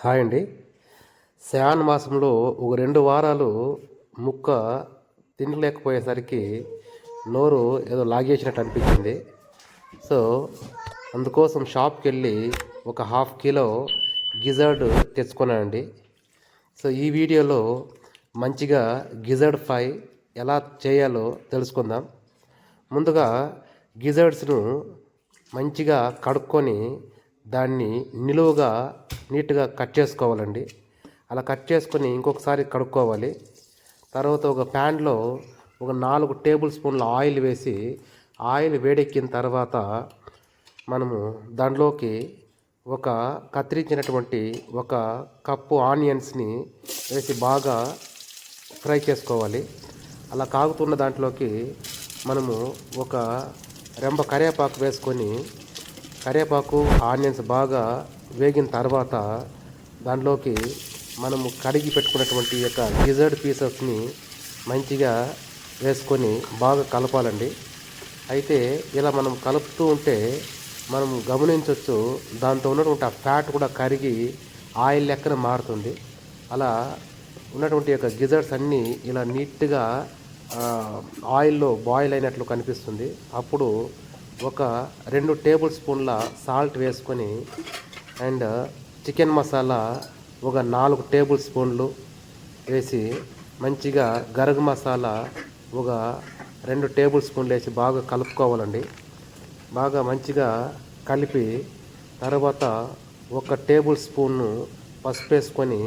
Hi అండి. శ్రావణ మాసంలో ఒక 2 వారాలు ముక్క తినలేకపోయేసరికి నోరు ఏదో లాగేసినట్టు అనిపించింది. సో, అందుకోసం షాప్‌కెళ్ళి ఒక హాఫ్ కిలో గిజర్డ్ తెచ్చుకున్నానండి. సో, ఈ వీడియోలో మంచిగా గిజర్డ్ ఫ్రై ఎలా చేయాలో తెలుసుకుందాం. ముందుగా గిజర్డ్స్‌ను మంచిగా కడుక్కొని దాన్ని నిలువుగా నీట్‌గా కట్ చేసుకోవాలండి. అలా కట్ చేసుకొని ఇంకొకసారి కడుక్కోవాలి. తర్వాత ఒక ప్యాన్‌లో ఒక 4 టేబుల్ స్పూన్ల ఆయిల్ వేసి, ఆయిల్ వేడెక్కిన తర్వాత మనము దాంట్లోకి ఒక కత్తిరించినటువంటి ఒక కప్పు ఆనియన్స్‌ని వేసి బాగా ఫ్రై చేసుకోవాలి. అలా కాగుతున్న దాంట్లోకి మనము ఒక రెంబ కరివేపాకు వేసుకొని, కరివేపాకు ఆనియన్స్ బాగా వేగిన తర్వాత దాంట్లోకి మనము కడిగి పెట్టుకున్నటువంటి యొక్క గిజర్డ్ పీసెస్ని మంచిగా వేసుకొని బాగా కలపాలండి. అయితే ఇలా మనం కలుపుతూ ఉంటే మనం గమనించవచ్చు, దాంతో ఉన్నటువంటి ఆ ఫ్యాట్ కూడా కరిగి ఆయిల్ లెక్కన మారుతుంది. అలా ఉన్నటువంటి యొక్క గిజర్డ్స్ అన్నీ ఇలా నీట్గా ఆయిల్లో బాయిల్ అయినట్లు కనిపిస్తుంది. అప్పుడు ఒక 2 టేబుల్ స్పూన్ల సాల్ట్ వేసుకొని అండ్ చికెన్ మసాలా ఒక 4 టేబుల్ స్పూన్లు వేసి మంచిగా గరం మసాలా ఒక 2 టేబుల్ స్పూన్లు వేసి బాగా కలుపుకోవాలండి. బాగా మంచిగా కలిపి తర్వాత ఒక టేబుల్ స్పూన్ను పసుపు వేసుకొని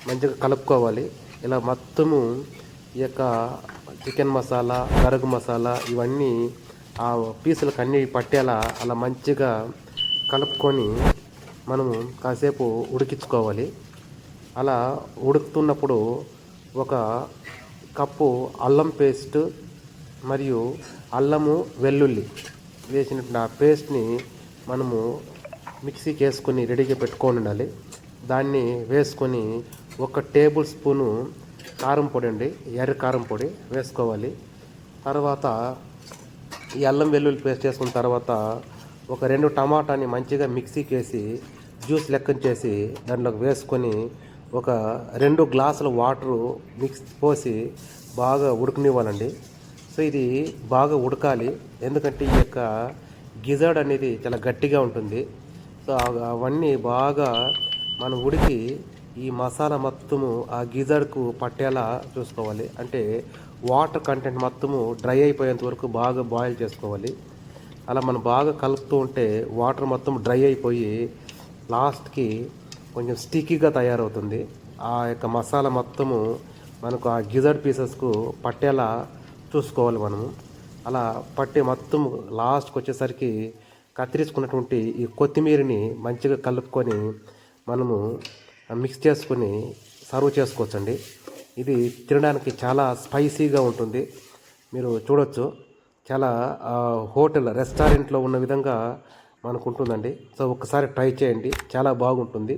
మంచిగా కలుపుకోవాలి. ఇలా మొత్తము ఈ యొక్క చికెన్ మసాలా, గరం మసాలా ఇవన్నీ ఆ పీసులకు అన్నీ పట్టేలా అలా మంచిగా కలుపుకొని మనము కాసేపు ఉడికించుకోవాలి. అలా ఉడుకుతున్నప్పుడు ఒక కప్పు అల్లం పేస్ట్ మరియు అల్లము వెల్లుల్లి వేసినట్టు ఆ పేస్ట్ని మనము మిక్సీకి వేసుకొని రెడీగా పెట్టుకొని ఉండాలి. దాన్ని వేసుకొని ఒక టేబుల్ స్పూను కారం పొడి అండి, ఎర్ర కారం పొడి వేసుకోవాలి. తర్వాత ఈ అల్లం వెల్లుల్లి పేస్ట్ వేసుకున్న తర్వాత ఒక 2 టమాటాని మంచిగా మిక్సీకి వేసి జ్యూస్ లెక్కన చేసి దాంట్లోకి వేసుకొని ఒక 2 గ్లాసుల వాటరు పోసి బాగా ఉడకనివ్వాలండి. సో ఇది బాగా ఉడకాలి, ఎందుకంటే ఈ యొక్క గిజర్డ్ అనేది చాలా గట్టిగా ఉంటుంది. సో అవన్నీ బాగా మనం ఉడికి ఈ మసాలా మొత్తము ఆ గిజర్డ్కు పట్టేలా చూసుకోవాలి. అంటే వాటర్ కంటెంట్ మొత్తము డ్రై అయిపోయేంత వరకు బాగా బాయిల్ చేసుకోవాలి. అలా మనం బాగా కలుపుతూ ఉంటే వాటర్ మొత్తం డ్రై అయిపోయి లాస్ట్కి కొంచెం స్టిక్కీగా తయారవుతుంది. ఆ యొక్క మసాలా మొత్తము మనకు ఆ గిజర్డ్ పీసెస్కు పట్టేలా చూసుకోవాలి మనము. అలా పట్టే మొత్తం లాస్ట్కి వచ్చేసరికి కత్తిరించుకున్నటువంటి ఈ కొత్తిమీరని మంచిగా కలుపుకొని మనము మిక్స్ చేసుకొని సర్వ్ చేసుకోవచ్చండి. ఇది తినడానికి చాలా స్పైసీగా ఉంటుంది. మీరు చూడొచ్చు, చాలా హోటల్ రెస్టారెంట్లో ఉన్న విధంగా మనకు ఉంటుందండి. సో ఒక్కసారి ట్రై చేయండి, చాలా బాగుంటుంది.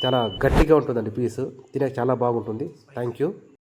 చాలా గట్టిగా ఉంటుందండి పీసు, తినే చాలా బాగుంటుంది. Thank you.